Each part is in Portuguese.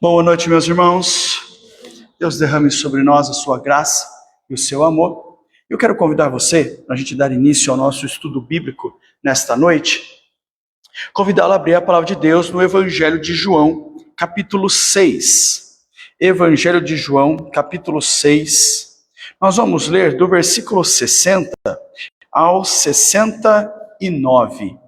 Boa noite, meus irmãos. Deus derrame sobre nós a sua graça e o seu amor. Eu quero convidar você, para a gente dar início ao nosso estudo bíblico nesta noite, convidá-lo a abrir a palavra de Deus no Evangelho de João, capítulo 6. Evangelho de João, capítulo 6. Nós vamos ler do versículo 60 ao 69.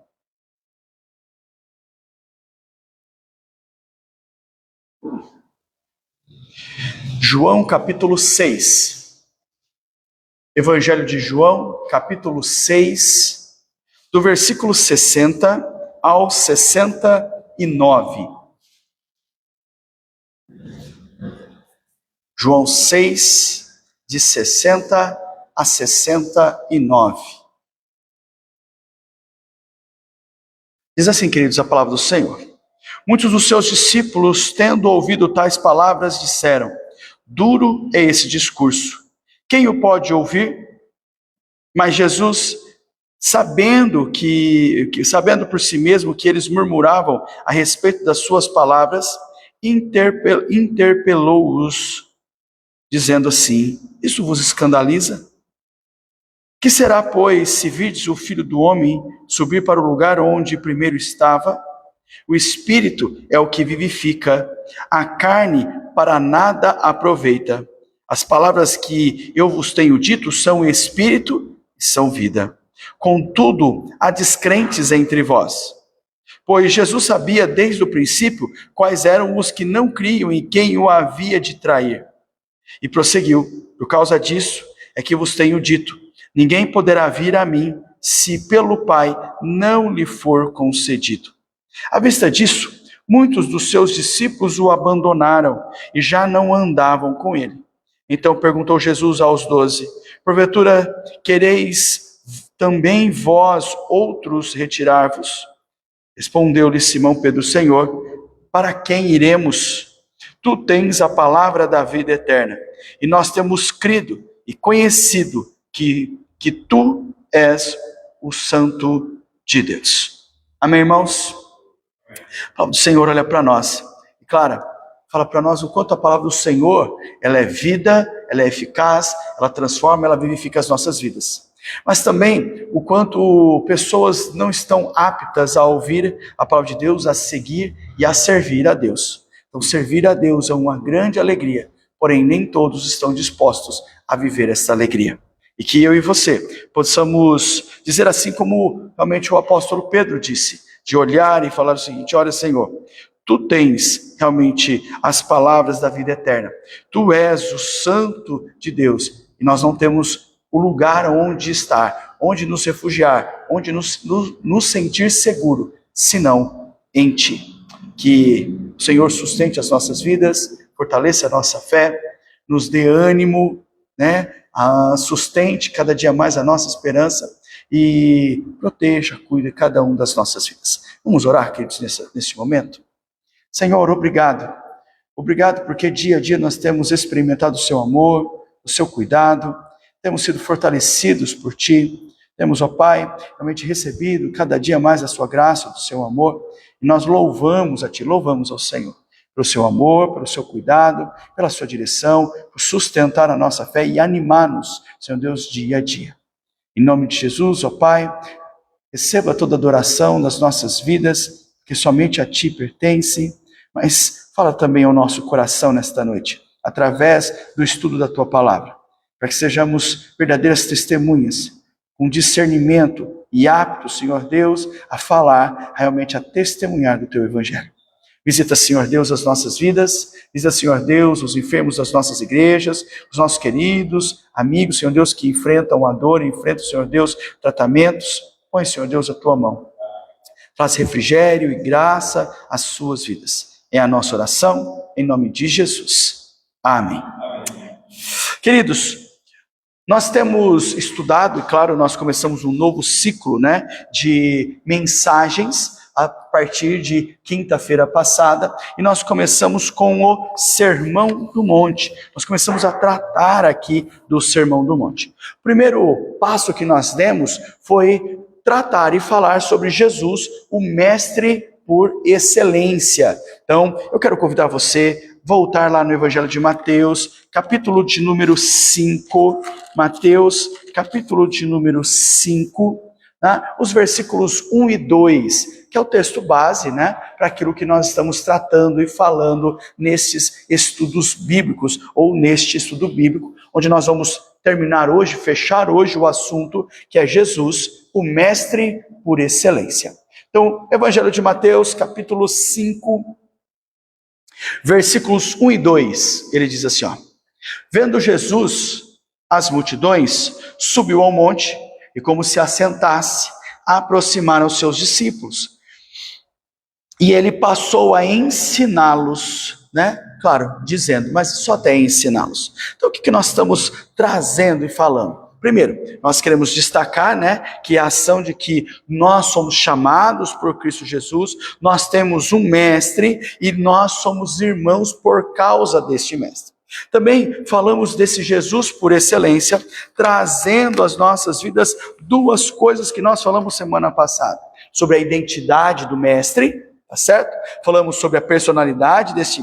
João capítulo 6, Evangelho de João capítulo 6, do versículo 60 ao 69. João 6, de 60 a 69. Diz assim, queridos, a palavra do Senhor. Muitos dos seus discípulos, tendo ouvido tais palavras, disseram: duro é esse discurso, quem o pode ouvir? Mas Jesus, sabendo por si mesmo que eles murmuravam a respeito das suas palavras, interpelou-os, dizendo assim: isso vos escandaliza? Que será, pois, se virdes o Filho do Homem subir para o lugar onde primeiro estava? O Espírito é o que vivifica, a carne para nada aproveita. As palavras que eu vos tenho dito são Espírito e são vida. Contudo, há descrentes entre vós. Pois Jesus sabia desde o princípio quais eram os que não criam em quem o havia de trair. E prosseguiu: por causa disso é que vos tenho dito, ninguém poderá vir a mim se pelo Pai não lhe for concedido. À vista disso, muitos dos seus discípulos o abandonaram e já não andavam com ele. Então perguntou Jesus aos 12: porventura quereis também vós outros retirar-vos? Respondeu-lhe Simão Pedro: Senhor, para quem iremos? Tu tens a palavra da vida eterna, e nós temos crido e conhecido que tu és o Santo de Deus. Amém, irmãos? A palavra do Senhor olha para nós, e claro, fala para nós o quanto a palavra do Senhor, ela é vida, ela é eficaz, ela transforma, ela vivifica as nossas vidas. Mas também o quanto pessoas não estão aptas a ouvir a palavra de Deus, a seguir e a servir a Deus. Então servir a Deus é uma grande alegria, porém nem todos estão dispostos a viver essa alegria. E que eu e você possamos dizer assim como realmente o apóstolo Pedro disse, de olhar e falar o seguinte: olha, Senhor, tu tens realmente as palavras da vida eterna. Tu és o Santo de Deus. E nós não temos o lugar onde estar, onde nos refugiar, onde nos sentir seguro, senão em Ti. Que o Senhor sustente as nossas vidas, fortaleça a nossa fé, nos dê ânimo, sustente cada dia mais a nossa esperança e proteja, cuide cada um das nossas vidas. Vamos orar, queridos, nesse momento? Senhor, obrigado. Obrigado porque dia a dia nós temos experimentado o seu amor, o seu cuidado, temos sido fortalecidos por Ti, temos, ó Pai, realmente recebido cada dia mais a sua graça, o seu amor, e nós louvamos a Ti, louvamos ao Senhor, pelo seu amor, pelo seu cuidado, pela sua direção, por sustentar a nossa fé e animar-nos, Senhor Deus, dia a dia. Em nome de Jesus, ó Pai, receba toda a adoração das nossas vidas, que somente a Ti pertence, mas fala também ao nosso coração nesta noite, através do estudo da Tua palavra, para que sejamos verdadeiras testemunhas, com discernimento e aptos, Senhor Deus, a falar, realmente a testemunhar do Teu Evangelho. Visita, Senhor Deus, as nossas vidas, visita, Senhor Deus, os enfermos das nossas igrejas, os nossos queridos amigos, Senhor Deus, que enfrentam a dor, enfrentam, Senhor Deus, tratamentos. Põe, Senhor Deus, a Tua mão. Traz refrigério e graça às suas vidas. É a nossa oração, em nome de Jesus. Amém. Queridos, nós temos estudado, e claro, nós começamos um novo ciclo, de mensagens, a partir de quinta-feira passada, e nós começamos com o Sermão do Monte. Nós começamos a tratar aqui do Sermão do Monte. O primeiro passo que nós demos foi tratar e falar sobre Jesus, o mestre por excelência. Então, eu quero convidar você a voltar lá no Evangelho de Mateus, capítulo de número 5, Mateus, capítulo de número 5, né? Os versículos 1 e 2, que é o texto base, né, para aquilo que nós estamos tratando e falando nesses estudos bíblicos, ou neste estudo bíblico, onde nós vamos terminar hoje, fechar hoje o assunto, que é Jesus, o mestre por excelência. Então, Evangelho de Mateus, capítulo 5, versículos 1 e 2, ele diz assim, ó: vendo Jesus as multidões, subiu ao monte, e como se assentasse, aproximaram os seus discípulos. E ele passou a ensiná-los, né? Claro, dizendo, mas só até ensiná-los. Então, o que nós estamos trazendo e falando? Primeiro, nós queremos destacar, né, que a ação de que nós somos chamados por Cristo Jesus, nós temos um mestre e nós somos irmãos por causa deste mestre. Também falamos desse Jesus por excelência, trazendo às nossas vidas duas coisas que nós falamos semana passada, sobre a identidade do mestre, tá certo? Falamos sobre a personalidade desse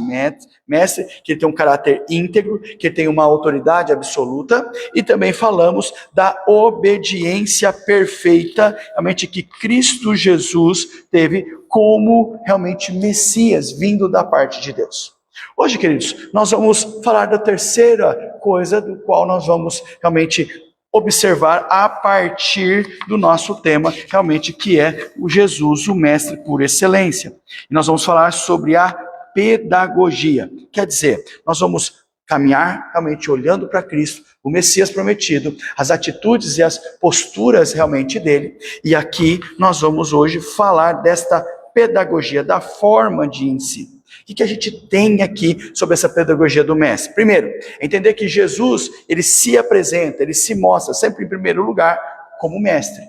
mestre, que ele tem um caráter íntegro, que ele tem uma autoridade absoluta, e também falamos da obediência perfeita, realmente que Cristo Jesus teve como realmente Messias, vindo da parte de Deus. Hoje, queridos, nós vamos falar da terceira coisa do qual nós vamos realmente observar a partir do nosso tema, realmente, que é o Jesus, o mestre por excelência. E nós vamos falar sobre a pedagogia. Quer dizer, nós vamos caminhar realmente olhando para Cristo, o Messias prometido, as atitudes e as posturas realmente dele. E aqui nós vamos hoje falar desta pedagogia, da forma de ensino. O que a gente tem aqui sobre essa pedagogia do mestre? Primeiro, entender que Jesus, ele se apresenta, ele se mostra sempre em primeiro lugar como mestre.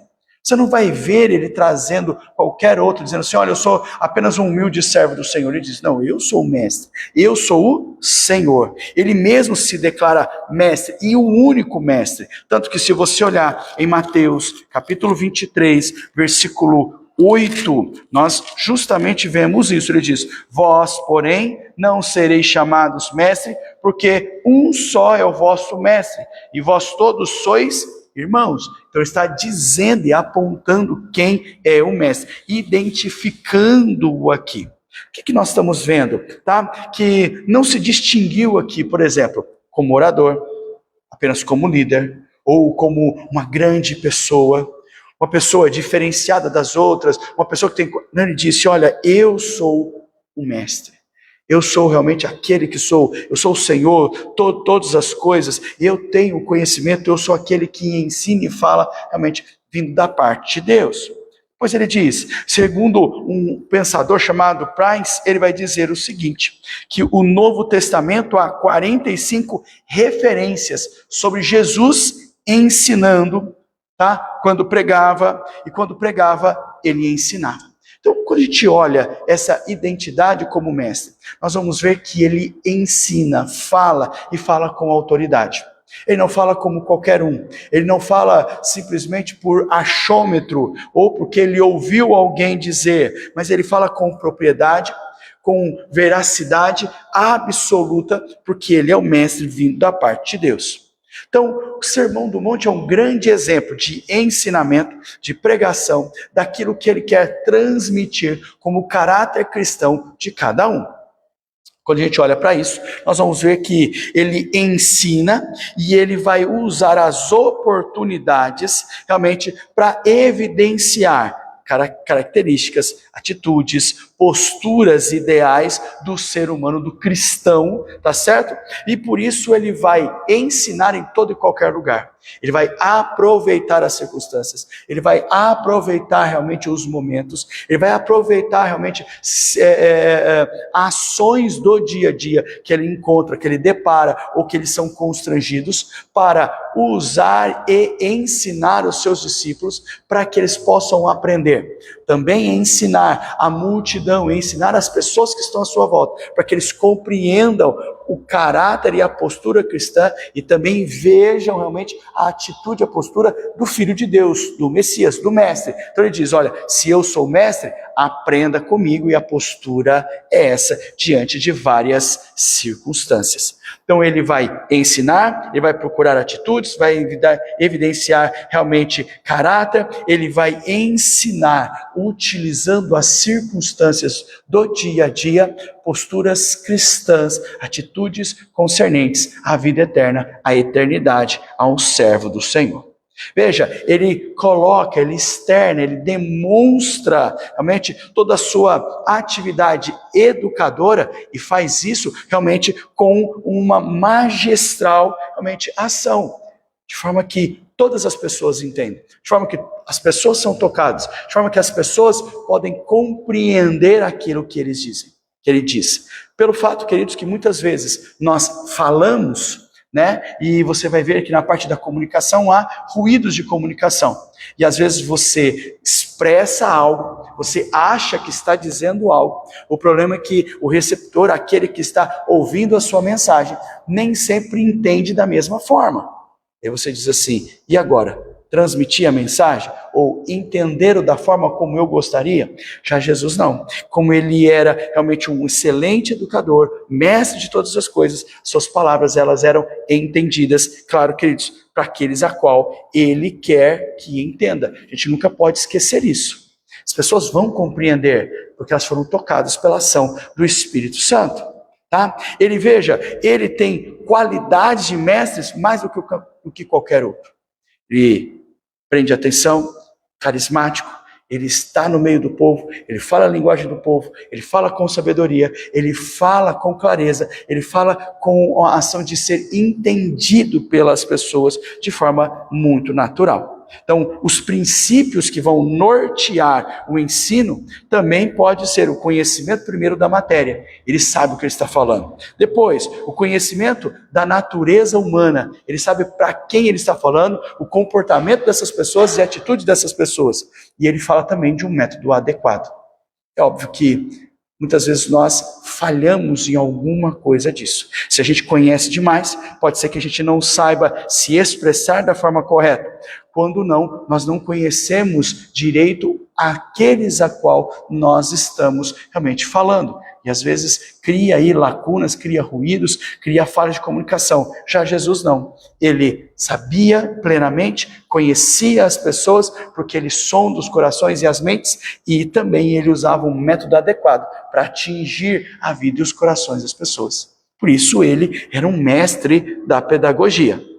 Você não vai ver ele trazendo qualquer outro, dizendo assim, olha, eu sou apenas um humilde servo do Senhor. Ele diz, não, eu sou o mestre, eu sou o Senhor. Ele mesmo se declara mestre e o único mestre. Tanto que se você olhar em Mateus, capítulo 23, versículo 8, nós justamente vemos isso. Ele diz, vós, porém, não sereis chamados mestre, porque um só é o vosso mestre, e vós todos sois irmãos. Então está dizendo e apontando quem é o mestre, identificando-o aqui. O que nós estamos vendo? Tá? Que não se distinguiu aqui, por exemplo, como orador, apenas como líder, ou como uma grande pessoa, uma pessoa diferenciada das outras, uma pessoa que tem... Não, ele disse, olha, eu sou o mestre. Eu sou realmente aquele que sou, eu sou o Senhor, todas as coisas, eu tenho o conhecimento, eu sou aquele que ensina e fala realmente vindo da parte de Deus. Pois ele diz, segundo um pensador chamado Price, ele vai dizer o seguinte, que o Novo Testamento há 45 referências sobre Jesus ensinando, tá? Quando pregava, e quando pregava, ele ensinava. Então, quando a gente olha essa identidade como mestre, nós vamos ver que ele ensina, fala e fala com autoridade. Ele não fala como qualquer um, ele não fala simplesmente por achômetro ou porque ele ouviu alguém dizer, mas ele fala com propriedade, com veracidade absoluta, porque ele é o mestre vindo da parte de Deus. Então, o Sermão do Monte é um grande exemplo de ensinamento, de pregação, daquilo que ele quer transmitir como caráter cristão de cada um. Quando a gente olha para isso, nós vamos ver que ele ensina e ele vai usar as oportunidades realmente para evidenciar características, atitudes, posturas ideais do ser humano, do cristão, tá certo? E por isso ele vai ensinar em todo e qualquer lugar. Ele vai aproveitar as circunstâncias, ele vai aproveitar realmente os momentos, ele vai aproveitar realmente ações do dia a dia que ele encontra, que ele depara ou que eles são constrangidos para usar e ensinar os seus discípulos para que eles possam aprender. Também ensinar a multidão, ensinar as pessoas que estão à sua volta, para que eles compreendam o caráter e a postura cristã e também vejam realmente a atitude, a postura do Filho de Deus, do Messias, do Mestre. Então ele diz, olha, se eu sou mestre, aprenda comigo, e a postura é essa, diante de várias circunstâncias. Então ele vai ensinar, ele vai procurar atitudes, vai evidenciar realmente caráter, ele vai ensinar, utilizando as circunstâncias do dia a dia, posturas cristãs, atitudes concernentes à vida eterna, à eternidade, a um servo do Senhor. Veja, ele coloca, ele externa, ele demonstra realmente toda a sua atividade educadora e faz isso realmente com uma magistral realmente ação, de forma que todas as pessoas entendem, de forma que as pessoas são tocadas, de forma que as pessoas podem compreender aquilo que eles dizem, que ele diz. Pelo fato, queridos, que muitas vezes nós falamos, e você vai ver que na parte da comunicação há ruídos de comunicação. E às vezes você expressa algo, você acha que está dizendo algo. O problema é que o receptor, aquele que está ouvindo a sua mensagem, nem sempre entende da mesma forma. Aí você diz assim, e agora? Transmitir a mensagem? Ou entender da forma como eu gostaria? Já Jesus não. Como ele era realmente um excelente educador, mestre de todas as coisas, suas palavras elas eram entendidas, claro, queridos, para aqueles a qual ele quer que entenda. A gente nunca pode esquecer isso. As pessoas vão compreender, porque elas foram tocadas pela ação do Espírito Santo. Tá? Ele tem qualidades de mestres mais do que qualquer outro. Ele prende atenção, carismático, ele está no meio do povo, ele fala a linguagem do povo, ele fala com sabedoria, ele fala com clareza, ele fala com a ação de ser entendido pelas pessoas de forma muito natural. Então, os princípios que vão nortear o ensino também pode ser o conhecimento primeiro da matéria, ele sabe o que ele está falando. Depois, o conhecimento da natureza humana, ele sabe para quem ele está falando, o comportamento dessas pessoas e a atitude dessas pessoas. E ele fala também de um método adequado. É óbvio que muitas vezes nós falhamos em alguma coisa disso. Se a gente conhece demais, pode ser que a gente não saiba se expressar da forma correta. Quando não, nós não conhecemos direito aqueles a qual nós estamos realmente falando. E às vezes cria aí lacunas, cria ruídos, cria falha de comunicação. Já Jesus não. Ele sabia plenamente, conhecia as pessoas, porque ele sonda os corações e as mentes, e também ele usava um método adequado para atingir a vida e os corações das pessoas. Por isso ele era um mestre da pedagogia.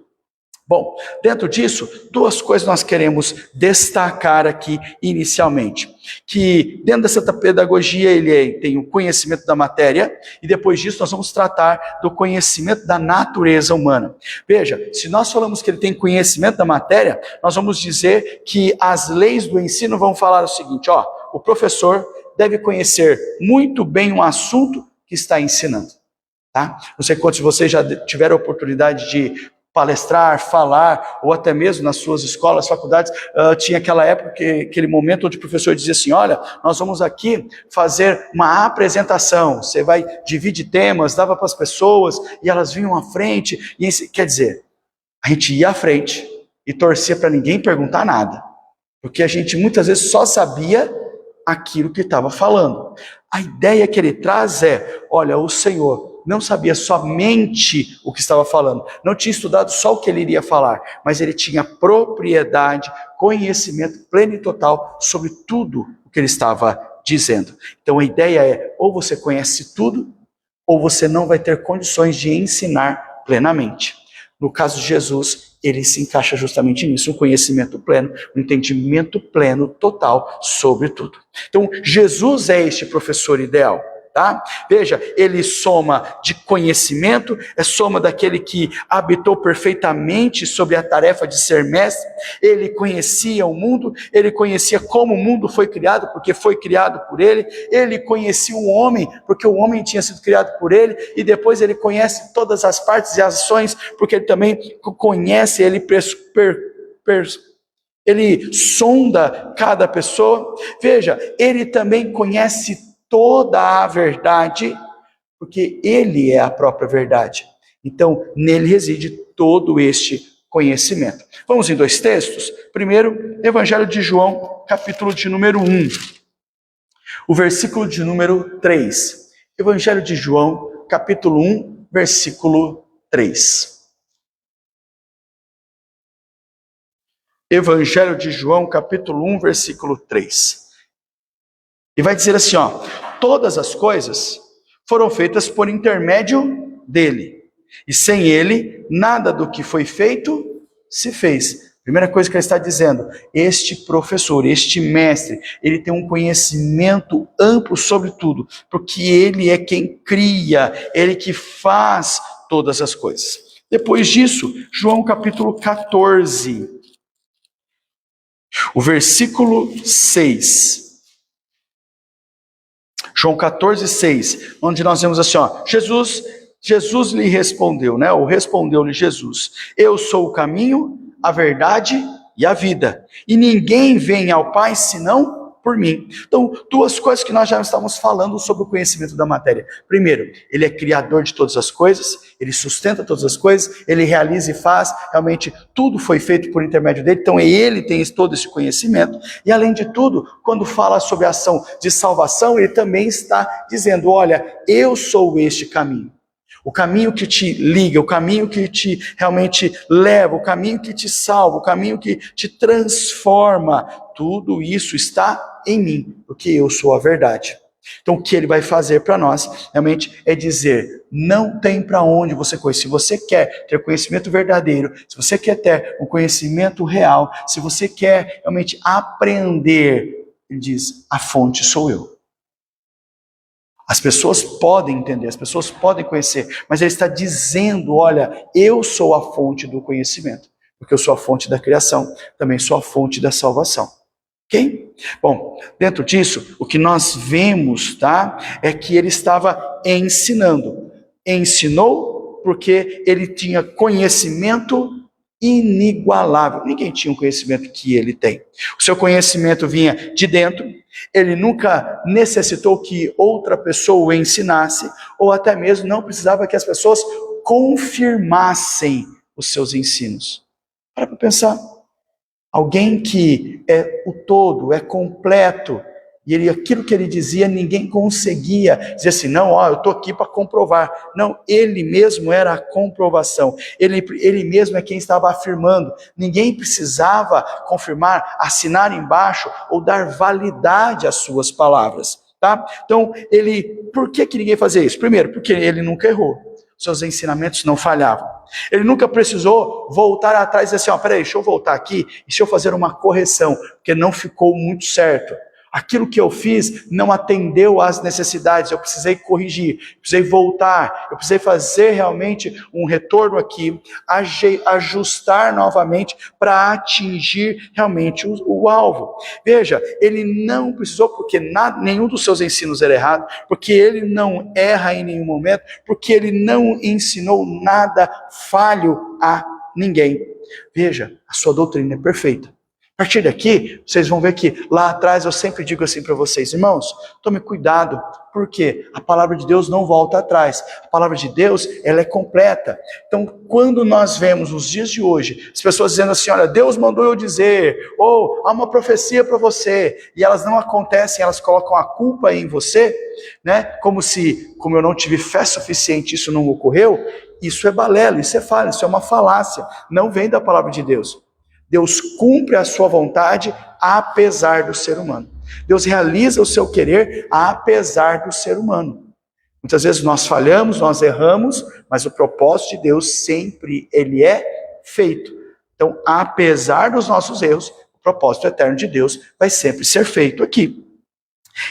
Bom, dentro disso, duas coisas nós queremos destacar aqui inicialmente. Que dentro dessa pedagogia ele tem o conhecimento da matéria, e depois disso nós vamos tratar do conhecimento da natureza humana. Veja, se nós falamos que ele tem conhecimento da matéria, nós vamos dizer que as leis do ensino vão falar o seguinte, o professor deve conhecer muito bem um assunto que está ensinando. Tá? Não sei quantos de vocês já tiveram a oportunidade de palestrar, falar, ou até mesmo nas suas escolas, faculdades, tinha aquela época, aquele momento onde o professor dizia assim, olha, nós vamos aqui fazer uma apresentação, você vai dividir temas, dava para as pessoas, e elas vinham à frente, e quer dizer, a gente ia à frente e torcia para ninguém perguntar nada, porque a gente muitas vezes só sabia aquilo que estava falando. A ideia que ele traz é, olha, o Senhor não sabia somente o que estava falando, não tinha estudado só o que ele iria falar, mas ele tinha propriedade, conhecimento pleno e total sobre tudo o que ele estava dizendo. Então a ideia é, ou você conhece tudo, ou você não vai ter condições de ensinar plenamente. No caso de Jesus, ele se encaixa justamente nisso, um conhecimento pleno, um entendimento pleno, total, sobre tudo. Então, Jesus é este professor ideal, tá? Veja, ele soma de conhecimento, é soma daquele que habitou perfeitamente sobre a tarefa de ser mestre, ele conhecia o mundo, ele conhecia como o mundo foi criado, porque foi criado por ele conhecia o homem, porque o homem tinha sido criado por ele, e depois ele conhece todas as partes e ações, porque ele também conhece, ele sonda cada pessoa. Veja, ele também conhece toda a verdade, porque ele é a própria verdade. Então, nele reside todo este conhecimento. Vamos em dois textos. Primeiro, Evangelho de João, capítulo de número 1. o versículo de número 3. Evangelho de João, capítulo 1, versículo 3. Evangelho de João, capítulo 1, versículo 3. E vai dizer assim, ó: todas as coisas foram feitas por intermédio dele, e sem ele, nada do que foi feito se fez. Primeira coisa que ele está dizendo, este professor, este mestre, ele tem um conhecimento amplo sobre tudo, porque ele é quem cria, ele que faz todas as coisas. Depois disso, João capítulo 14, o versículo 6. João 14, 6, onde nós vemos assim, ó: Jesus lhe respondeu, né? Ou respondeu-lhe Jesus: eu sou o caminho, a verdade e a vida, e ninguém vem ao Pai senão por mim. Então, duas coisas que nós já estávamos falando sobre o conhecimento da matéria. Primeiro, ele é criador de todas as coisas, ele sustenta todas as coisas, ele realiza e faz, realmente tudo foi feito por intermédio dele, então ele tem todo esse conhecimento. E além de tudo, quando fala sobre a ação de salvação, ele também está dizendo: olha, eu sou este caminho. O caminho que te liga, o caminho que te realmente leva, o caminho que te salva, o caminho que te transforma, tudo isso está em mim, porque eu sou a verdade. Então o que ele vai fazer para nós realmente é dizer: não tem para onde você correr. Se você quer ter conhecimento verdadeiro, se você quer ter um conhecimento real, se você quer realmente aprender, ele diz: a fonte sou eu. As pessoas podem entender, as pessoas podem conhecer, mas ele está dizendo: olha, eu sou a fonte do conhecimento, porque eu sou a fonte da criação, também sou a fonte da salvação. Ok? Bom, dentro disso, o que nós vemos, tá, é que ele estava ensinando. Ensinou porque ele tinha conhecimento inigualável. Ninguém tinha o conhecimento que ele tem. O seu conhecimento vinha de dentro. Ele nunca necessitou que outra pessoa o ensinasse, ou até mesmo não precisava que as pessoas confirmassem os seus ensinos. Para pensar. Alguém que é o todo, é completo, e aquilo que ele dizia, ninguém conseguia dizer assim: não, ó, eu estou aqui para comprovar. Não, ele mesmo era a comprovação. Ele mesmo é quem estava afirmando. Ninguém precisava confirmar, assinar embaixo ou dar validade às suas palavras. Tá? Então, por que ninguém fazia isso? Primeiro, porque ele nunca errou. Seus ensinamentos não falhavam. Ele nunca precisou voltar atrás e dizer assim: ó, peraí, deixa eu voltar aqui e deixa eu fazer uma correção, porque não ficou muito certo. Aquilo que eu fiz não atendeu às necessidades, eu precisei corrigir, precisei voltar, eu precisei fazer realmente um retorno aqui, ajustar novamente para atingir realmente o alvo. Veja, ele não precisou, porque nenhum dos seus ensinos era errado, porque ele não erra em nenhum momento, porque ele não ensinou nada falho a ninguém. Veja, a sua doutrina é perfeita. A partir daqui, vocês vão ver que lá atrás eu sempre digo assim para vocês: irmãos, tome cuidado, porque a palavra de Deus não volta atrás. A palavra de Deus, ela é completa. Então, quando nós vemos nos dias de hoje, as pessoas dizendo assim: olha, Deus mandou eu dizer, ou há uma profecia para você, e elas não acontecem, elas colocam a culpa em você, né? Como eu não tive fé suficiente, isso não ocorreu. Isso é balela, isso é falha, isso é uma falácia, não vem da palavra de Deus. Deus cumpre a sua vontade apesar do ser humano. Deus realiza o seu querer apesar do ser humano. Muitas vezes nós falhamos, nós erramos, mas o propósito de Deus sempre ele é feito. Então, apesar dos nossos erros, o propósito eterno de Deus vai sempre ser feito aqui.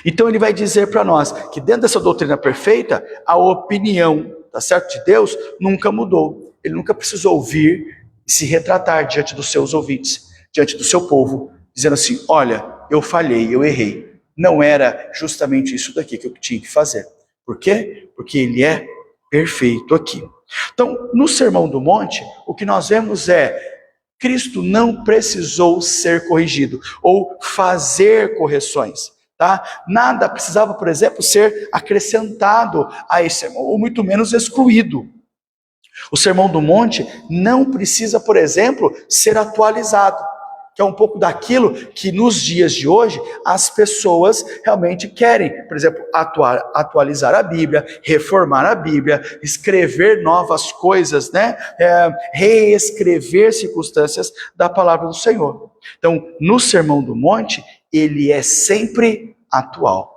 Então ele vai dizer para nós que dentro dessa doutrina perfeita, a opinião, tá certo, de Deus nunca mudou. Ele nunca precisou ouvir se retratar diante dos seus ouvintes, diante do seu povo, dizendo assim: olha, eu falhei, eu errei. Não era justamente isso daqui que eu tinha que fazer. Por quê? Porque ele é perfeito aqui. Então, no Sermão do Monte, o que nós vemos é: Cristo não precisou ser corrigido ou fazer correções. Tá? Nada precisava, por exemplo, ser acrescentado a esse sermão, ou muito menos excluído. O Sermão do Monte não precisa, por exemplo, ser atualizado. que é um pouco daquilo que nos dias de hoje as pessoas realmente querem. Por exemplo, atualizar a Bíblia, reformar a Bíblia, escrever novas coisas, né? Reescrever circunstâncias da palavra do Senhor. Então, no Sermão do Monte, ele é sempre atual.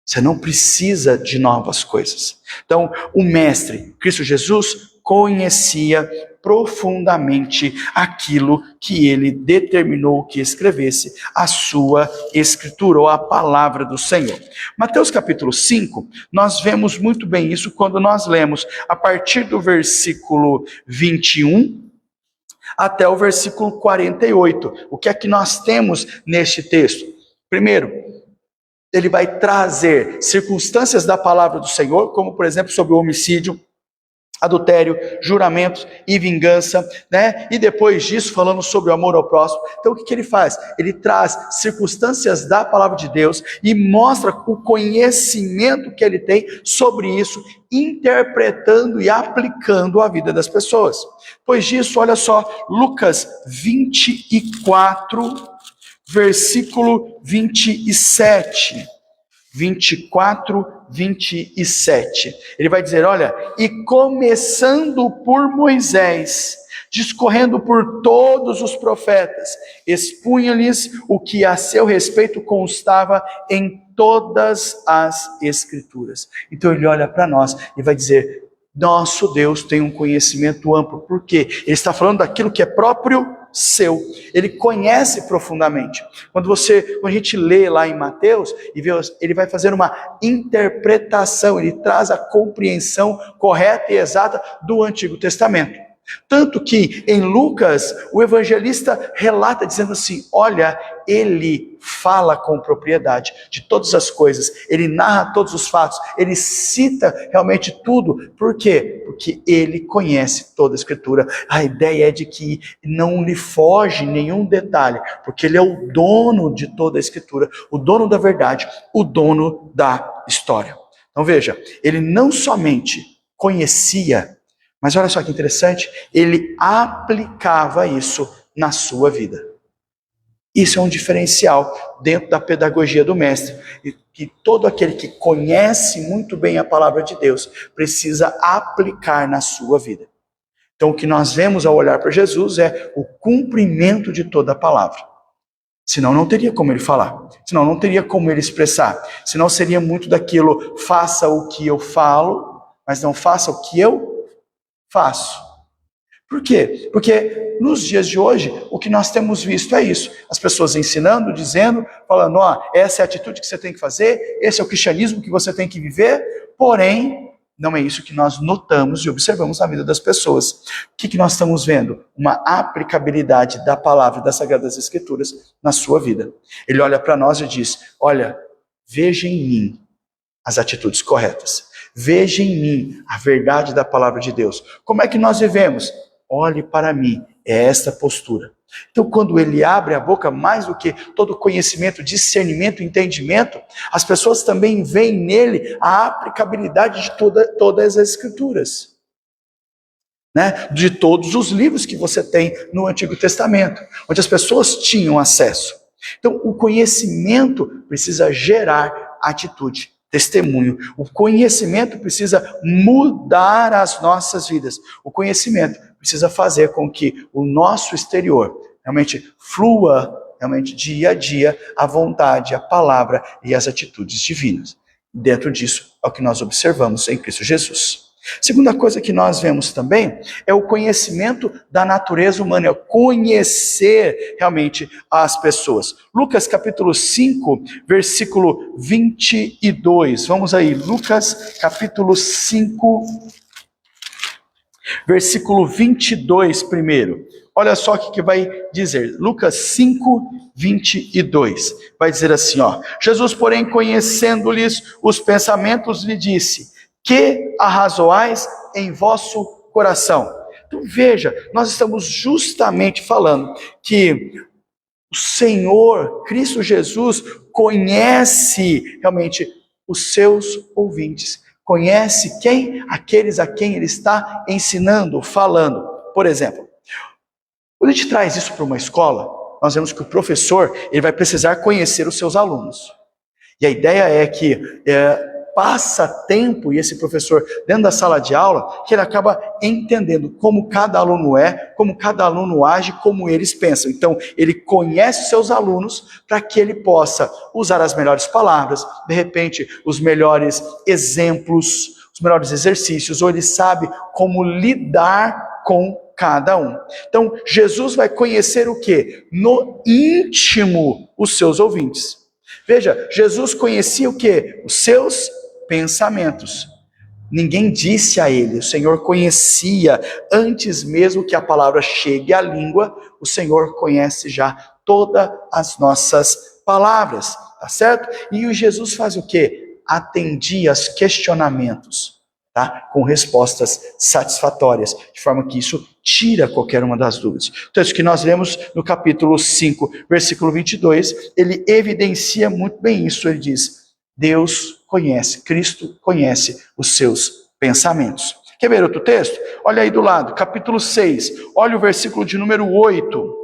Você não precisa de novas coisas. Então, o Mestre, Cristo Jesus, conhecia profundamente aquilo que ele determinou que escrevesse, a sua escritura, ou a palavra do Senhor. Mateus capítulo 5, nós vemos muito bem isso quando nós lemos a partir do versículo 21 até o versículo 48. O que é que nós temos neste texto? Primeiro, ele vai trazer circunstâncias da palavra do Senhor, como por exemplo sobre o homicídio, adultério, juramentos e vingança, né? E depois disso, falando sobre o amor ao próximo. Então, o que ele faz? Ele traz circunstâncias da palavra de Deus e mostra o conhecimento que ele tem sobre isso, interpretando e aplicando a vida das pessoas. Pois disso, olha só, Lucas 24, versículo 27. 24, 27. Ele vai dizer, olha, e começando por Moisés, discorrendo por todos os profetas, expunha-lhes o que a seu respeito constava em todas as Escrituras. Então ele olha para nós e vai dizer, nosso Deus tem um conhecimento amplo. Por quê? Ele está falando daquilo que é próprio seu. Ele conhece profundamente. Quando a gente lê lá em Mateus, ele vai fazer uma interpretação, ele traz a compreensão correta e exata do Antigo Testamento. Tanto que em Lucas, o evangelista relata dizendo assim, olha, ele fala com propriedade de todas as coisas, ele narra todos os fatos, ele cita realmente tudo. Por quê? Porque ele conhece toda a Escritura. A ideia é de que não lhe foge nenhum detalhe, porque ele é o dono de toda a Escritura, o dono da verdade, o dono da história. Então veja, ele não somente conhecia, mas olha só que interessante, ele aplicava isso na sua vida. Isso é um diferencial dentro da pedagogia do mestre, e que todo aquele que conhece muito bem a palavra de Deus precisa aplicar na sua vida. Então o que nós vemos ao olhar para Jesus é o cumprimento de toda a palavra. Senão não teria como ele falar, senão não teria como ele expressar, senão seria muito daquilo, faça o que eu falo, mas não faça o que eu faço. Por quê? Porque nos dias de hoje, o que nós temos visto é isso. As pessoas ensinando, dizendo, falando, essa é a atitude que você tem que fazer, esse é o cristianismo que você tem que viver, porém, não é isso que nós notamos e observamos na vida das pessoas. O que nós estamos vendo? Uma aplicabilidade da palavra das Sagradas Escrituras na sua vida. Ele olha para nós e diz, olha, veja em mim as atitudes corretas. Veja em mim a verdade da palavra de Deus. Como é que nós vivemos? Olhe para mim, é esta postura. Então, quando ele abre a boca, mais do que todo conhecimento, discernimento, entendimento, as pessoas também veem nele a aplicabilidade de todas as Escrituras. Né? De todos os livros que você tem no Antigo Testamento, onde as pessoas tinham acesso. Então, o conhecimento precisa gerar atitude. Testemunho. O conhecimento precisa mudar as nossas vidas. O conhecimento precisa fazer com que o nosso exterior realmente flua, realmente dia a dia, a vontade, a palavra e as atitudes divinas. Dentro disso é o que nós observamos em Cristo Jesus. Segunda coisa que nós vemos também é o conhecimento da natureza humana, é o conhecer realmente as pessoas. Lucas capítulo 5, versículo 22. Vamos aí, Lucas capítulo 5, versículo 22 primeiro. Olha só o que vai dizer. Lucas 5, 22. Vai dizer assim, Jesus, porém, conhecendo-lhes os pensamentos, lhe disse, que arrazoais em vosso coração. Então veja, nós estamos justamente falando que o Senhor, Cristo Jesus, conhece realmente os seus ouvintes. Conhece quem? Aqueles a quem ele está ensinando, falando. Por exemplo, quando a gente traz isso para uma escola, nós vemos que o professor, ele vai precisar conhecer os seus alunos. E a ideia é que passa tempo, e esse professor, dentro da sala de aula, que ele acaba entendendo como cada aluno é, como cada aluno age, como eles pensam. Então, ele conhece os seus alunos para que ele possa usar as melhores palavras, de repente, os melhores exemplos, os melhores exercícios, ou ele sabe como lidar com cada um. Então, Jesus vai conhecer o quê? No íntimo, os seus ouvintes. Veja, Jesus conhecia o quê? Os seus pensamentos. Ninguém disse a ele, o Senhor conhecia, antes mesmo que a palavra chegue à língua, o Senhor conhece já todas as nossas palavras, tá certo? E o Jesus faz o quê? Atendia aos questionamentos, tá? Com respostas satisfatórias, de forma que isso tira qualquer uma das dúvidas. O texto que nós lemos no capítulo 5, versículo 22, ele evidencia muito bem isso. Ele diz, Deus conhece, Cristo conhece os seus pensamentos. Quer ver outro texto? Olha aí do lado, capítulo 6, olha o versículo de número 8.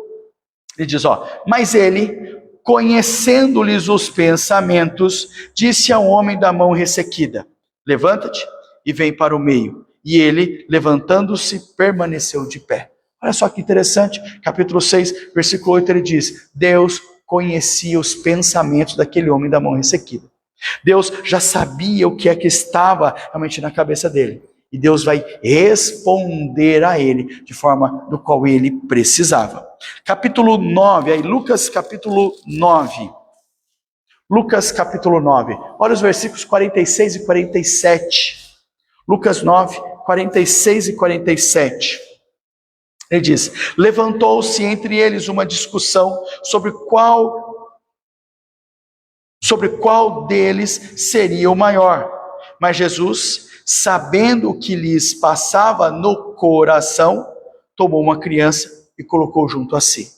Ele diz, mas ele, conhecendo-lhes os pensamentos, disse ao homem da mão ressequida, levanta-te e vem para o meio. E ele, levantando-se, permaneceu de pé. Olha só que interessante, capítulo 6, versículo 8, ele diz, Deus conhecia os pensamentos daquele homem da mão ressequida. Deus já sabia o que é que estava realmente na cabeça dele. E Deus vai responder a ele de forma do qual ele precisava. Capítulo 9, aí Lucas capítulo 9. Lucas capítulo 9. Olha os versículos 46 e 47. Lucas 9, 46 e 47. Ele diz, levantou-se entre eles uma discussão sobre qual deles seria o maior. Mas Jesus, sabendo o que lhes passava no coração, tomou uma criança e colocou junto a si.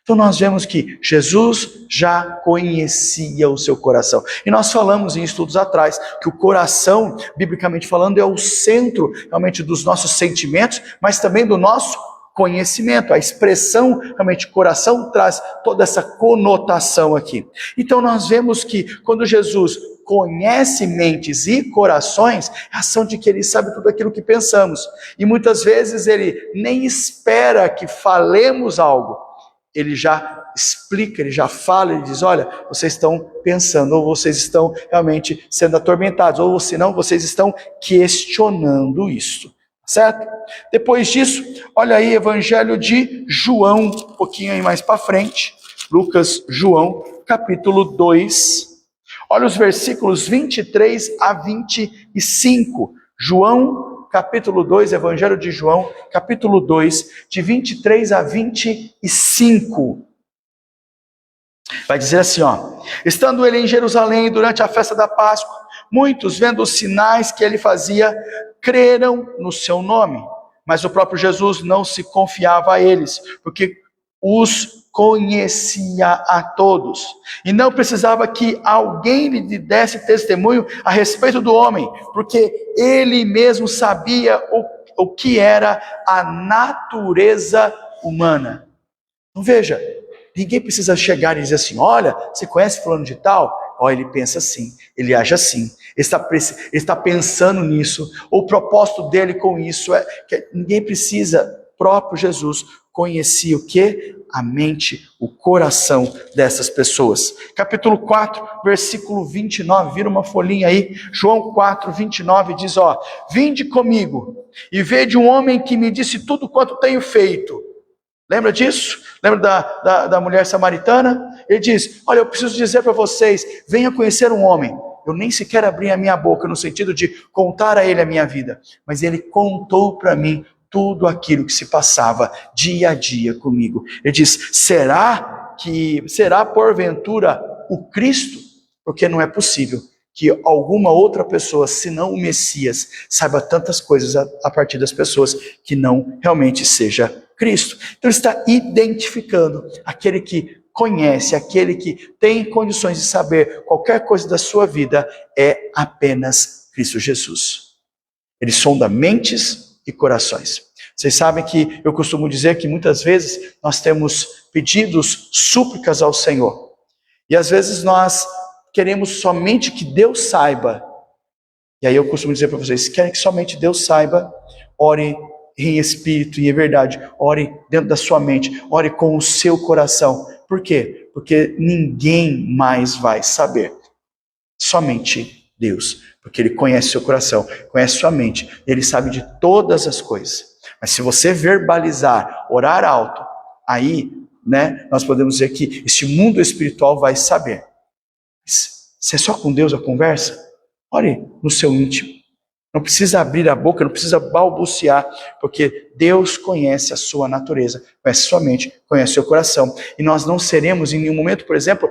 Então nós vemos que Jesus já conhecia o seu coração. E nós falamos em estudos atrás que o coração, biblicamente falando, é o centro realmente dos nossos sentimentos, mas também do nosso conhecimento. A expressão realmente coração traz toda essa conotação aqui. Então nós vemos que quando Jesus conhece mentes e corações, é a ação de que ele sabe tudo aquilo que pensamos. E muitas vezes ele nem espera que falemos algo. Ele já explica, ele já fala, ele diz, olha, vocês estão pensando, ou vocês estão realmente sendo atormentados, ou senão vocês estão questionando isso. Certo? Depois disso, olha aí, Evangelho de João, um pouquinho aí mais para frente, Lucas, João, capítulo 2, olha os versículos 23 a 25, João, capítulo 2, Evangelho de João, capítulo 2, de 23 a 25, vai dizer assim, estando ele em Jerusalém durante a festa da Páscoa, muitos, vendo os sinais que ele fazia, creram no seu nome, mas o próprio Jesus não se confiava a eles, porque os conhecia a todos, e não precisava que alguém lhe desse testemunho a respeito do homem, porque ele mesmo sabia o que era a natureza humana. Então veja, ninguém precisa chegar e dizer assim, olha, você conhece fulano de tal? Ele pensa assim, ele age assim, ele está pensando nisso, o propósito dele com isso é que ninguém precisa, próprio Jesus conhecia o que? A mente, o coração dessas pessoas. Capítulo 4, versículo 29, vira uma folhinha aí, João 4, 29 diz, vinde comigo e vede um homem que me disse tudo quanto tenho feito. Lembra disso? Lembra da mulher samaritana? Ele diz, olha, eu preciso dizer para vocês, venha conhecer um homem. Eu nem sequer abri a minha boca no sentido de contar a ele a minha vida, mas ele contou para mim tudo aquilo que se passava dia a dia comigo. Ele diz, será porventura o Cristo? Porque não é possível que alguma outra pessoa, senão o Messias, saiba tantas coisas a partir das pessoas que não realmente seja Cristo. Então ele está identificando aquele que conhece, aquele que tem condições de saber qualquer coisa da sua vida, é apenas Cristo Jesus. Ele sonda mentes e corações. Vocês sabem que eu costumo dizer que muitas vezes nós temos pedidos, súplicas ao Senhor. E às vezes nós queremos somente que Deus saiba. E aí eu costumo dizer para vocês, se querem que somente Deus saiba, ore em espírito e em verdade. Ore dentro da sua mente, ore com o seu coração. Por quê? Porque ninguém mais vai saber. Somente Deus. Porque Ele conhece seu coração, conhece sua mente. Ele sabe de todas as coisas. Mas se você verbalizar, orar alto, aí, nós podemos dizer que este mundo espiritual vai saber. Se é só com Deus a conversa, ore no seu íntimo. Não precisa abrir a boca, não precisa balbuciar, porque Deus conhece a sua natureza, conhece sua mente, conhece seu coração. E nós não seremos em nenhum momento, por exemplo,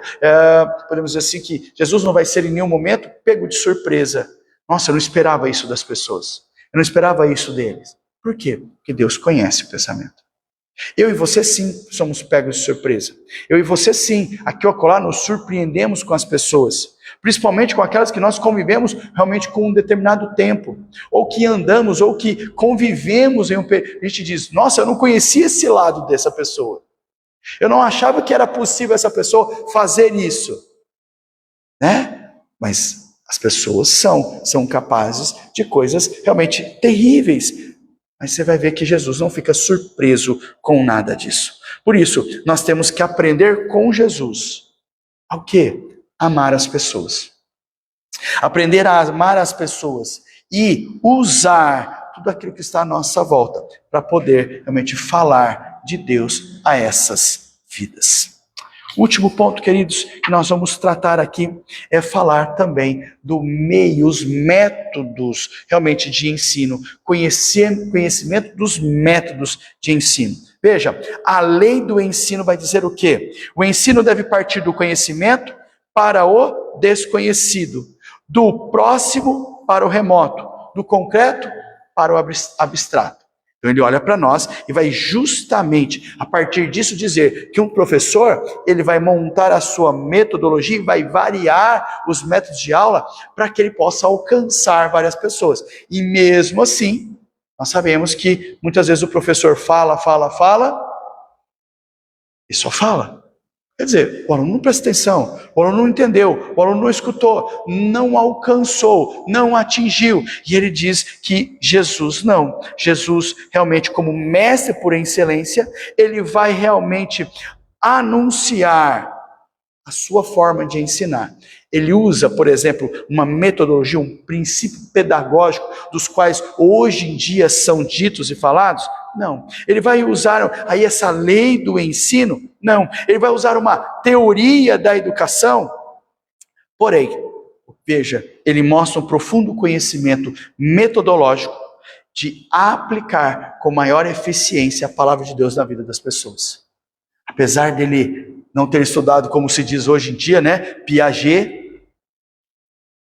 podemos dizer assim que Jesus não vai ser em nenhum momento pego de surpresa. Nossa, eu não esperava isso das pessoas. Eu não esperava isso deles. Por quê? Porque Deus conhece o pensamento. Eu e você sim somos pegos de surpresa. Eu e você sim, aqui ou acolá, nos surpreendemos com as pessoas. Principalmente com aquelas que nós convivemos realmente com um determinado tempo. Ou que andamos, ou que convivemos em um período. A gente diz, nossa, eu não conhecia esse lado dessa pessoa. Eu não achava que era possível essa pessoa fazer isso. Mas as pessoas são capazes de coisas realmente terríveis. Mas você vai ver que Jesus não fica surpreso com nada disso. Por isso, nós temos que aprender com Jesus. Ao quê? Amar as pessoas. Aprender a amar as pessoas e usar tudo aquilo que está à nossa volta para poder realmente falar de Deus a essas vidas. O último ponto, queridos, que nós vamos tratar aqui é falar também do meio, os métodos realmente de ensino, conhecimento dos métodos de ensino. Veja, a lei do ensino vai dizer o quê? O ensino deve partir do conhecimento para o desconhecido, do próximo para o remoto, do concreto para o abstrato. Então ele olha para nós e vai justamente a partir disso dizer que um professor, ele vai montar a sua metodologia e vai variar os métodos de aula para que ele possa alcançar várias pessoas. E mesmo assim, nós sabemos que muitas vezes o professor fala e só fala. Quer dizer, o aluno não presta atenção, o aluno não entendeu, o aluno não escutou, não alcançou, não atingiu. E ele diz que Jesus não. Jesus realmente como mestre por excelência, ele vai realmente anunciar a sua forma de ensinar. Ele usa, por exemplo, uma metodologia, um princípio pedagógico, dos quais hoje em dia são ditos e falados? Não. Ele vai usar aí essa lei do ensino? Não. Ele vai usar uma teoria da educação? Porém, veja, ele mostra um profundo conhecimento metodológico de aplicar com maior eficiência a palavra de Deus na vida das pessoas. Apesar dele não ter estudado, como se diz hoje em dia, Piaget,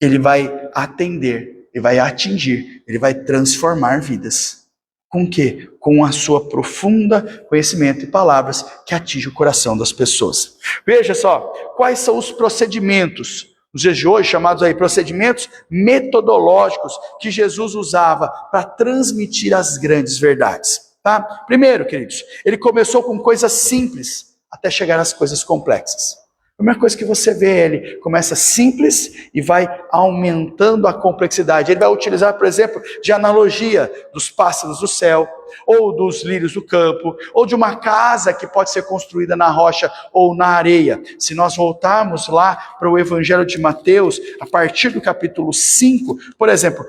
ele vai atender, ele vai atingir, ele vai transformar vidas. Com o quê? Com a sua profunda conhecimento e palavras que atinge o coração das pessoas. Veja só, quais são os procedimentos, nos dias de hoje, chamados aí procedimentos metodológicos que Jesus usava para transmitir as grandes verdades. Tá? Primeiro, queridos, ele começou com coisas simples até chegar às coisas complexas. A primeira coisa que você vê, ele começa simples e vai aumentando a complexidade. Ele vai utilizar, por exemplo, de analogia dos pássaros do céu, ou dos lírios do campo, ou de uma casa que pode ser construída na rocha ou na areia. Se nós voltarmos lá para o Evangelho de Mateus, a partir do capítulo 5, por exemplo,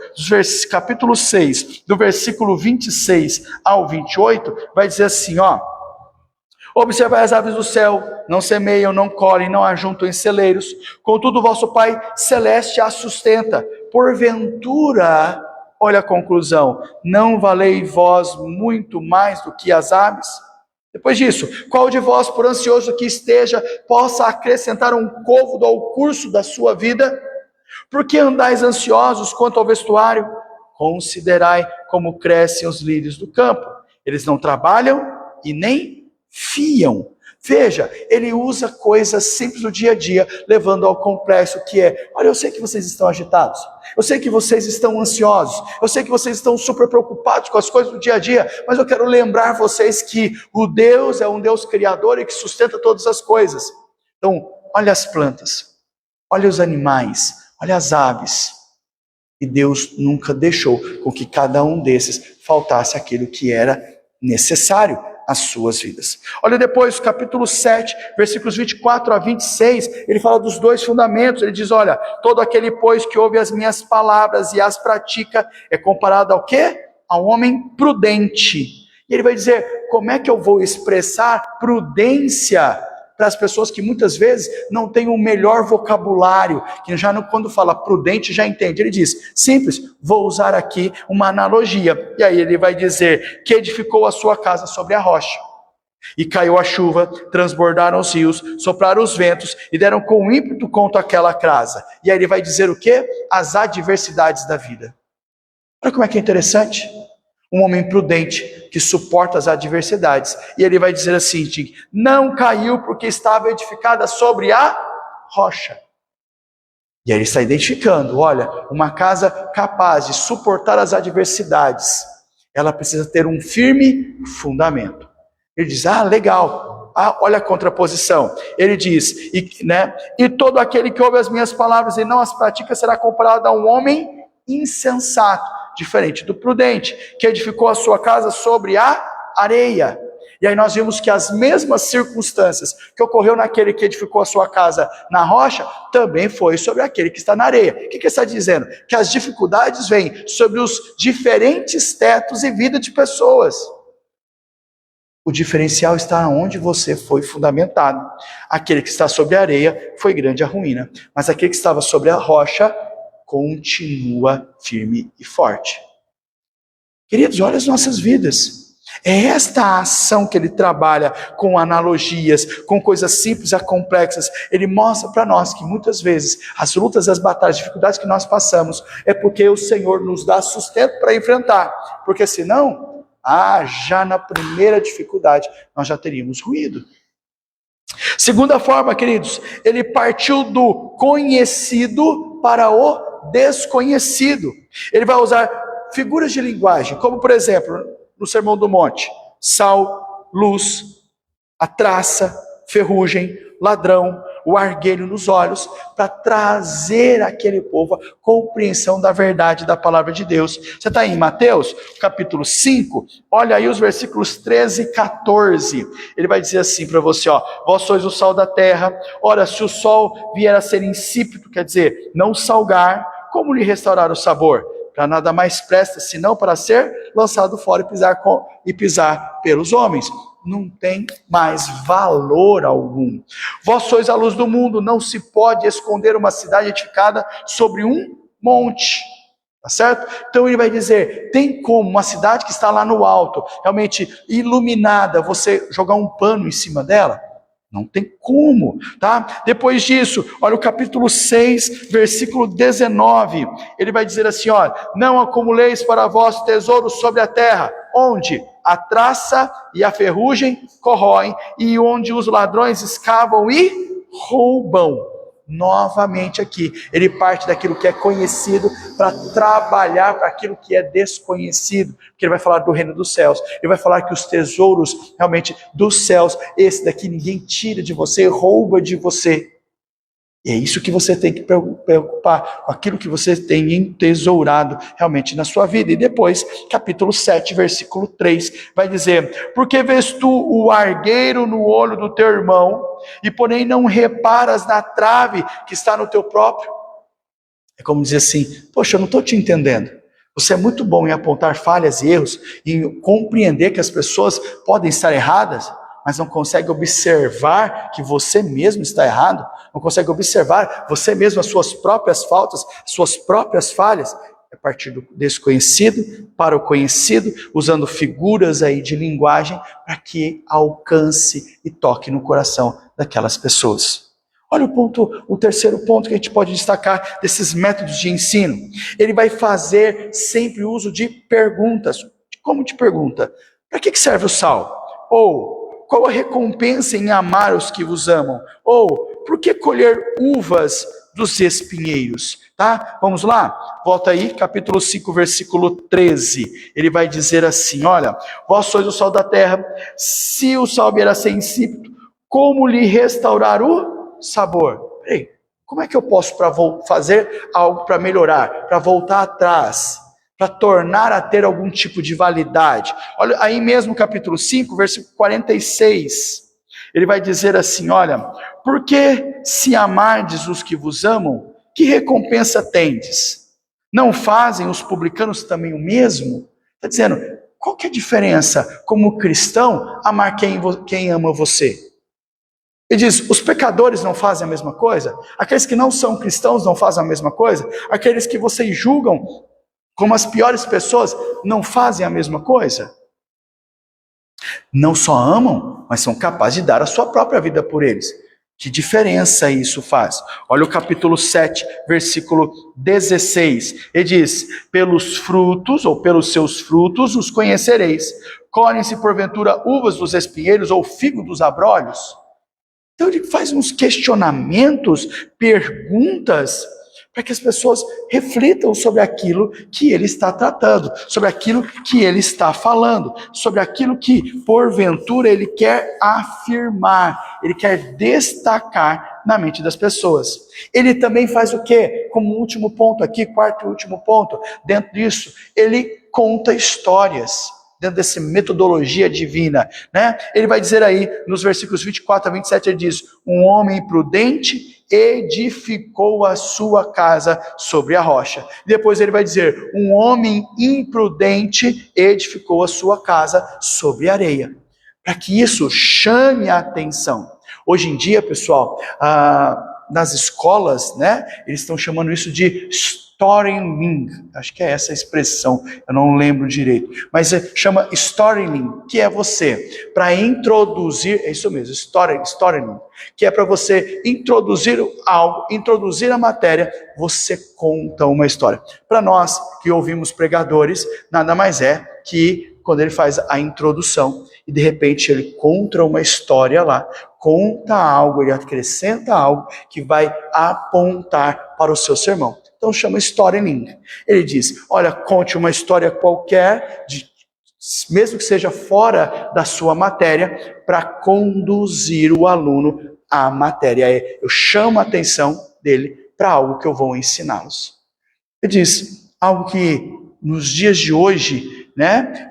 capítulo 6, do versículo 26 ao 28, vai dizer assim, observai as aves do céu, não semeiam, não colhem, não ajuntam em celeiros, contudo o vosso Pai Celeste as sustenta. Porventura, olha a conclusão, não valei vós muito mais do que as aves? Depois disso, qual de vós, por ansioso que esteja, possa acrescentar um côvado ao curso da sua vida? Por que andais ansiosos quanto ao vestuário? Considerai como crescem os lírios do campo. Eles não trabalham e nem fiam. Veja, ele usa coisas simples do dia a dia, levando ao complexo que é: olha, eu sei que vocês estão agitados, eu sei que vocês estão ansiosos, eu sei que vocês estão super preocupados com as coisas do dia a dia, mas eu quero lembrar vocês que o Deus é um Deus criador e que sustenta todas as coisas. Então, olha as plantas, olha os animais, olha as aves, e Deus nunca deixou com que cada um desses faltasse aquilo que era necessário às suas vidas. Olha depois, capítulo 7, versículos 24 a 26, ele fala dos dois fundamentos. Ele diz: olha, todo aquele, pois, que ouve as minhas palavras e as pratica, é comparado ao quê? Ao homem prudente. E ele vai dizer: como é que eu vou expressar prudência para as pessoas que muitas vezes não têm o melhor vocabulário, que já quando fala prudente já entende? Ele diz, simples, vou usar aqui uma analogia, e aí ele vai dizer que edificou a sua casa sobre a rocha, e caiu a chuva, transbordaram os rios, sopraram os ventos, e deram com ímpeto contra aquela casa. E aí ele vai dizer o quê? As adversidades da vida. Olha como é que é interessante. Um homem prudente que suporta as adversidades. E ele vai dizer assim: não caiu porque estava edificada sobre a rocha. E aí ele está identificando: olha, uma casa capaz de suportar as adversidades, ela precisa ter um firme fundamento. Ele diz: legal. Olha a contraposição. Ele diz, e todo aquele que ouve as minhas palavras e não as pratica será comparado a um homem insensato, diferente do prudente, que edificou a sua casa sobre a areia. E aí nós vimos que as mesmas circunstâncias que ocorreu naquele que edificou a sua casa na rocha, também foi sobre aquele que está na areia. O que ele está dizendo? Que as dificuldades vêm sobre os diferentes tetos e vida de pessoas. O diferencial está onde você foi fundamentado. Aquele que está sobre a areia foi grande a ruína, mas aquele que estava sobre a rocha continua firme e forte. Queridos, olha as nossas vidas. É esta a ação que ele trabalha com analogias, com coisas simples a complexas. Ele mostra para nós que muitas vezes as lutas, as batalhas, as dificuldades que nós passamos é porque o Senhor nos dá sustento para enfrentar. Porque senão, já na primeira dificuldade, nós já teríamos ruído. Segunda forma, queridos, ele partiu do conhecido para o desconhecido. Ele vai usar figuras de linguagem, como por exemplo, no Sermão do Monte: sal, luz, a traça, ferrugem, ladrão, o argueiro nos olhos, para trazer àquele povo a compreensão da verdade da palavra de Deus. Você está em Mateus, capítulo 5, olha aí os versículos 13 e 14, ele vai dizer assim para você: vós sois o sal da terra, ora se o sol vier a ser insípido, quer dizer, não salgar, como lhe restaurar o sabor? Para nada mais presta, senão para ser lançado fora e pisar pelos homens. Não tem mais valor algum. Vós sois a luz do mundo, não se pode esconder uma cidade edificada sobre um monte. Tá certo? Então ele vai dizer, tem como uma cidade que está lá no alto, realmente iluminada, você jogar um pano em cima dela? Não tem como, tá? Depois disso, olha o capítulo 6, versículo 19, ele vai dizer assim, não acumuleis para vós tesouros sobre a terra, onde a traça e a ferrugem corroem, e onde os ladrões escavam e roubam. Novamente aqui, ele parte daquilo que é conhecido para trabalhar para aquilo que é desconhecido, porque ele vai falar do reino dos céus, ele vai falar que os tesouros realmente dos céus, esse daqui ninguém tira de você, rouba de você. E é isso que você tem que preocupar, com aquilo que você tem entesourado realmente na sua vida. E depois, capítulo 7, versículo 3, vai dizer, porque vês tu o argueiro no olho do teu irmão, e porém não reparas na trave que está no teu próprio? É como dizer assim, poxa, eu não estou te entendendo. Você é muito bom em apontar falhas e erros, em compreender que as pessoas podem estar erradas, mas não consegue observar que você mesmo está errado, não consegue observar você mesmo as suas próprias faltas, suas próprias falhas. É partir do desconhecido para o conhecido, usando figuras aí de linguagem para que alcance e toque no coração daquelas pessoas. Olha o terceiro ponto que a gente pode destacar desses métodos de ensino. Ele vai fazer sempre uso de perguntas. Como te pergunta? Para que serve o sal? Ou qual a recompensa em amar os que vos amam? Ou, por que colher uvas dos espinheiros? Tá? Vamos lá? Volta aí, capítulo 5, versículo 13. Ele vai dizer assim, olha, vós sois o sal da terra, se o sal vier a ser insípido, como lhe restaurar o sabor? Peraí, como é que eu posso fazer algo para melhorar, para voltar atrás, para tornar a ter algum tipo de validade? Olha, aí mesmo capítulo 5, versículo 46, ele vai dizer assim, olha, porque se amardes os que vos amam, que recompensa tendes? Não fazem os publicanos também o mesmo? Está dizendo, qual que é a diferença como cristão amar quem ama você? Ele diz, os pecadores não fazem a mesma coisa? Aqueles que não são cristãos não fazem a mesma coisa? Aqueles que vocês julgam como as piores pessoas não fazem a mesma coisa? Não só amam, mas são capazes de dar a sua própria vida por eles. Que diferença isso faz? Olha o capítulo 7, versículo 16. Ele diz, pelos frutos, ou pelos seus frutos, os conhecereis. Colhem-se porventura uvas dos espinheiros, ou figo dos abrolhos? Então ele faz uns questionamentos, perguntas, para que as pessoas reflitam sobre aquilo que ele está tratando, sobre aquilo que ele está falando, sobre aquilo que, porventura, ele quer afirmar, ele quer destacar na mente das pessoas. Ele também faz o quê? Como último ponto aqui, quarto e último ponto, dentro disso, ele conta histórias. Dentro dessa metodologia divina, né? Ele vai dizer aí, nos versículos 24 a 27, ele diz, um homem prudente edificou a sua casa sobre a rocha. Depois ele vai dizer, um homem imprudente edificou a sua casa sobre a areia. Para que isso chame a atenção. Hoje em dia, pessoal, nas escolas, né? Eles estão chamando isso de storytelling, acho que é essa a expressão, eu não lembro direito, mas chama storytelling, que é você, para introduzir, é isso mesmo, storytelling, que é para você introduzir algo, introduzir a matéria, você conta uma história. Para nós que ouvimos pregadores, nada mais é que quando ele faz a introdução, e de repente ele conta uma história lá, conta algo, ele acrescenta algo que vai apontar para o seu sermão. Então chama storytelling. Ele diz, olha, conte uma história qualquer, mesmo que seja fora da sua matéria, para conduzir o aluno à matéria. Eu chamo a atenção dele para algo que eu vou ensiná-los. Ele diz, algo que nos dias de hoje, né,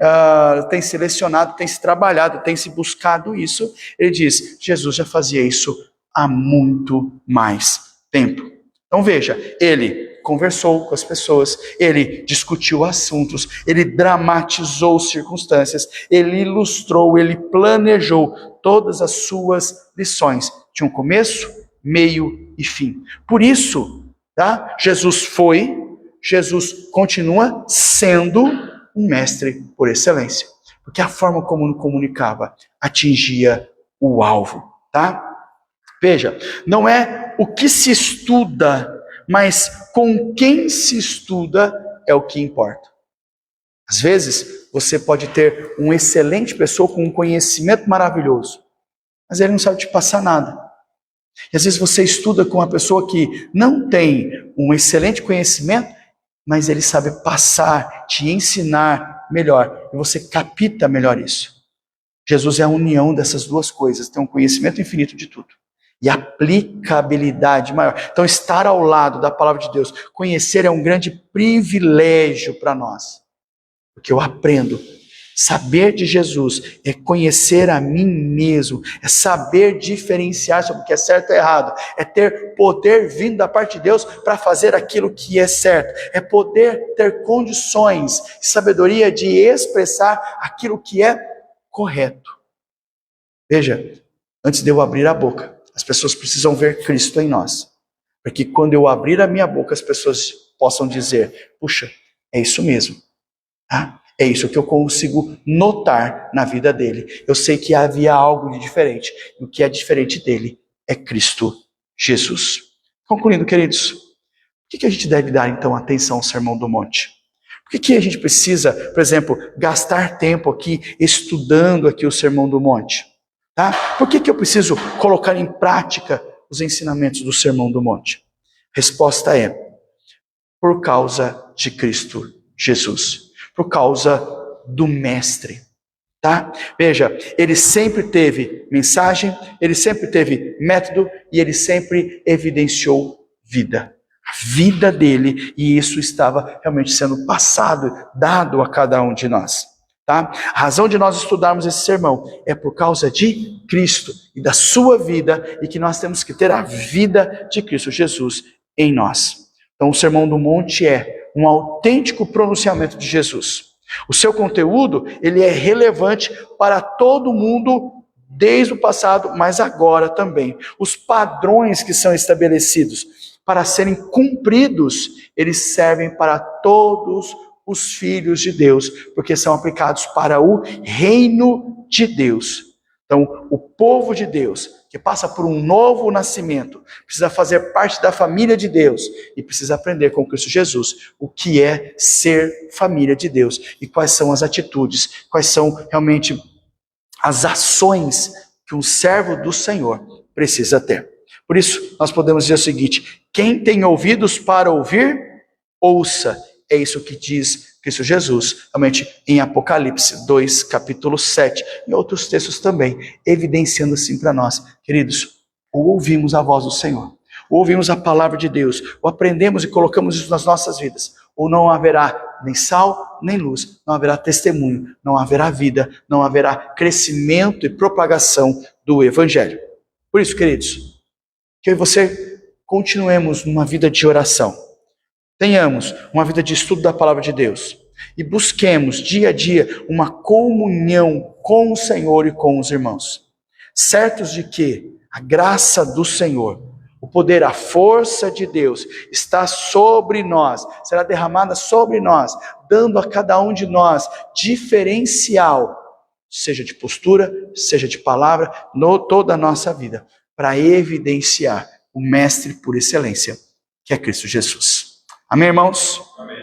tem se lecionado, tem se trabalhado, tem se buscado isso. Ele diz, Jesus já fazia isso há muito mais tempo. Então veja, ele conversou com as pessoas, ele discutiu assuntos, ele dramatizou circunstâncias, ele ilustrou, ele planejou todas as suas lições. Tinha um começo, meio e fim. Por isso, tá? Jesus continua sendo um mestre por excelência. Porque a forma como comunicava atingia o alvo, tá? Veja, não é o que se estuda, mas com quem se estuda é o que importa. Às vezes, você pode ter uma excelente pessoa com um conhecimento maravilhoso, mas ele não sabe te passar nada. E às vezes você estuda com uma pessoa que não tem um excelente conhecimento, mas ele sabe passar, te ensinar melhor, e você capta melhor isso. Jesus é a união dessas duas coisas, tem um conhecimento infinito de tudo. E aplicabilidade maior. Então, estar ao lado da palavra de Deus, conhecer é um grande privilégio para nós. Porque eu aprendo. Saber de Jesus é conhecer a mim mesmo, é saber diferenciar sobre o que é certo e errado, é ter poder vindo da parte de Deus para fazer aquilo que é certo, é poder ter condições e sabedoria de expressar aquilo que é correto. Veja, antes de eu abrir a boca, as pessoas precisam ver Cristo em nós. Para que quando eu abrir a minha boca, as pessoas possam dizer, puxa, é isso mesmo. Tá? É isso que eu consigo notar na vida dele. Eu sei que havia algo de diferente. E o que é diferente dele é Cristo Jesus. Concluindo, queridos, por que a gente deve dar então atenção ao Sermão do Monte? Por que a gente precisa, por exemplo, gastar tempo aqui estudando aqui o Sermão do Monte? Tá? Por que eu preciso colocar em prática os ensinamentos do Sermão do Monte? Resposta é: por causa de Cristo Jesus, por causa do Mestre. Tá? Veja, ele sempre teve mensagem, ele sempre teve método e ele sempre evidenciou vida. A vida dele, e isso estava realmente sendo passado, dado a cada um de nós. Tá? A razão de nós estudarmos esse sermão é por causa de Cristo e da sua vida, e que nós temos que ter a vida de Cristo Jesus em nós. Então o Sermão do Monte é um autêntico pronunciamento de Jesus. O seu conteúdo, ele é relevante para todo mundo desde o passado, mas agora também. Os padrões que são estabelecidos para serem cumpridos, eles servem para todos os filhos de Deus, porque são aplicados para o reino de Deus. Então, o povo de Deus, que passa por um novo nascimento, precisa fazer parte da família de Deus e precisa aprender com Cristo Jesus o que é ser família de Deus e quais são as atitudes, quais são realmente as ações que um servo do Senhor precisa ter. Por isso, nós podemos dizer o seguinte: quem tem ouvidos para ouvir, ouça. É isso que diz Cristo Jesus, realmente em Apocalipse 2, capítulo 7, e outros textos também, evidenciando assim para nós, queridos, ou ouvimos a voz do Senhor, ou ouvimos a palavra de Deus, ou aprendemos e colocamos isso nas nossas vidas, ou não haverá nem sal, nem luz, não haverá testemunho, não haverá vida, não haverá crescimento e propagação do Evangelho. Por isso, queridos, que eu e você continuemos numa vida de oração, tenhamos uma vida de estudo da palavra de Deus e busquemos dia a dia uma comunhão com o Senhor e com os irmãos, certos de que a graça do Senhor, o poder, a força de Deus está sobre nós, será derramada sobre nós, dando a cada um de nós diferencial, seja de postura, seja de palavra, toda a nossa vida, para evidenciar o Mestre por excelência, que é Cristo Jesus. Amém, irmãos? Amém.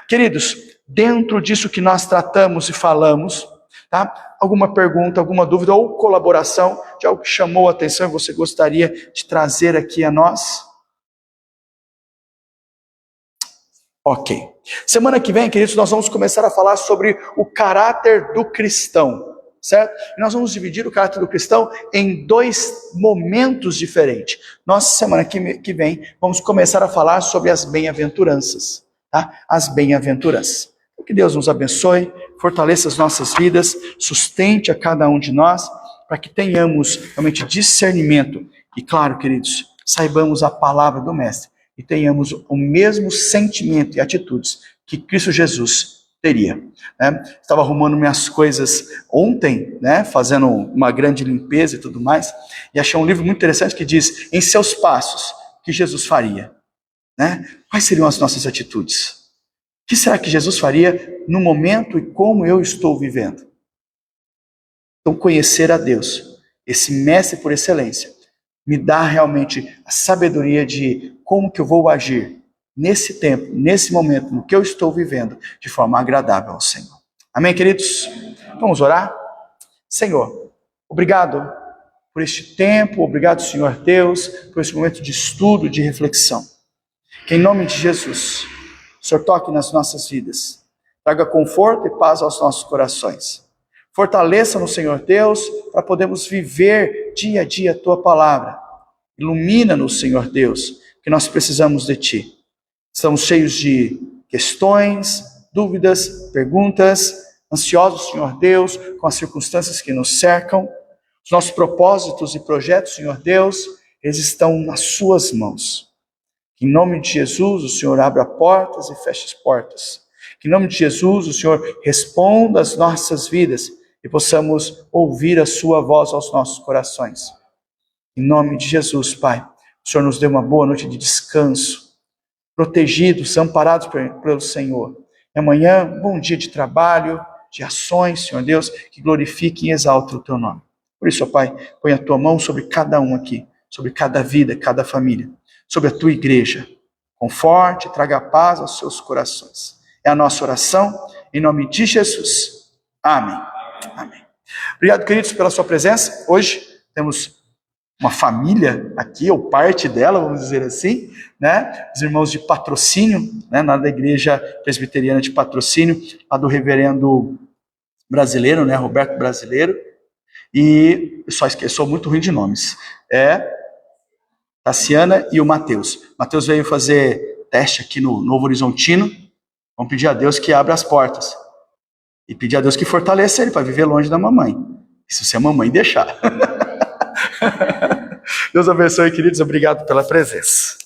Queridos, dentro disso que nós tratamos e falamos, tá? Alguma pergunta, alguma dúvida ou colaboração de algo que chamou a atenção e você gostaria de trazer aqui a nós? Ok. Semana que vem, queridos, nós vamos começar a falar sobre o caráter do cristão, certo? E nós vamos dividir o caráter do cristão em 2 momentos diferentes. Nós, semana que vem, vamos começar a falar sobre as bem-aventuranças, tá? As bem-aventuranças. Que Deus nos abençoe, fortaleça as nossas vidas, sustente a cada um de nós, para que tenhamos realmente discernimento. E claro, queridos, saibamos a palavra do Mestre e tenhamos o mesmo sentimento e atitudes que Cristo Jesus teria. Né? Estava arrumando minhas coisas ontem, né? Fazendo uma grande limpeza e tudo mais, e achei um livro muito interessante que diz: em seus passos, o que Jesus faria? Né? Quais seriam as nossas atitudes? O que será que Jesus faria no momento e como eu estou vivendo? Então, conhecer a Deus, esse Mestre por excelência, me dá realmente a sabedoria de como que eu vou agir nesse tempo, nesse momento, no que eu estou vivendo, de forma agradável ao Senhor. Amém, queridos? Vamos orar? Senhor, obrigado por este tempo, obrigado, Senhor Deus, por esse momento de estudo, de reflexão. Que em nome de Jesus, o Senhor toque nas nossas vidas, traga conforto e paz aos nossos corações. Fortaleça-nos, Senhor Deus, para podermos viver dia a dia a Tua palavra. Ilumina-nos, Senhor Deus, que nós precisamos de Ti. Estamos cheios de questões, dúvidas, perguntas, ansiosos, Senhor Deus, com as circunstâncias que nos cercam. Os nossos propósitos e projetos, Senhor Deus, eles estão nas Suas mãos. Que em nome de Jesus, o Senhor abra portas e feche as portas. Que em nome de Jesus, o Senhor responda às nossas vidas e possamos ouvir a Sua voz aos nossos corações. Em nome de Jesus, Pai, o Senhor nos dê uma boa noite de descanso, protegidos, amparados pelo Senhor. E amanhã, um bom dia de trabalho, de ações, Senhor Deus, que glorifiquem e exaltem o Teu nome. Por isso, ó Pai, põe a Tua mão sobre cada um aqui, sobre cada vida, cada família, sobre a Tua igreja. Conforte, traga paz aos seus corações. É a nossa oração, em nome de Jesus. Amém. Amém. Obrigado, queridos, pela sua presença. Hoje temos uma família aqui, ou parte dela, vamos dizer assim, né? Os irmãos de Patrocínio, né? Da Igreja Presbiteriana de Patrocínio, lá do reverendo brasileiro, né? Roberto Brasileiro. E só esqueci, sou muito ruim de nomes. Tassiana e o Mateus. Mateus veio fazer teste aqui no Novo Horizontino. Vamos pedir a Deus que abra as portas. E pedir a Deus que fortaleça ele para viver longe da mamãe. Se a mamãe deixar. Deus abençoe, queridos. Obrigado pela presença.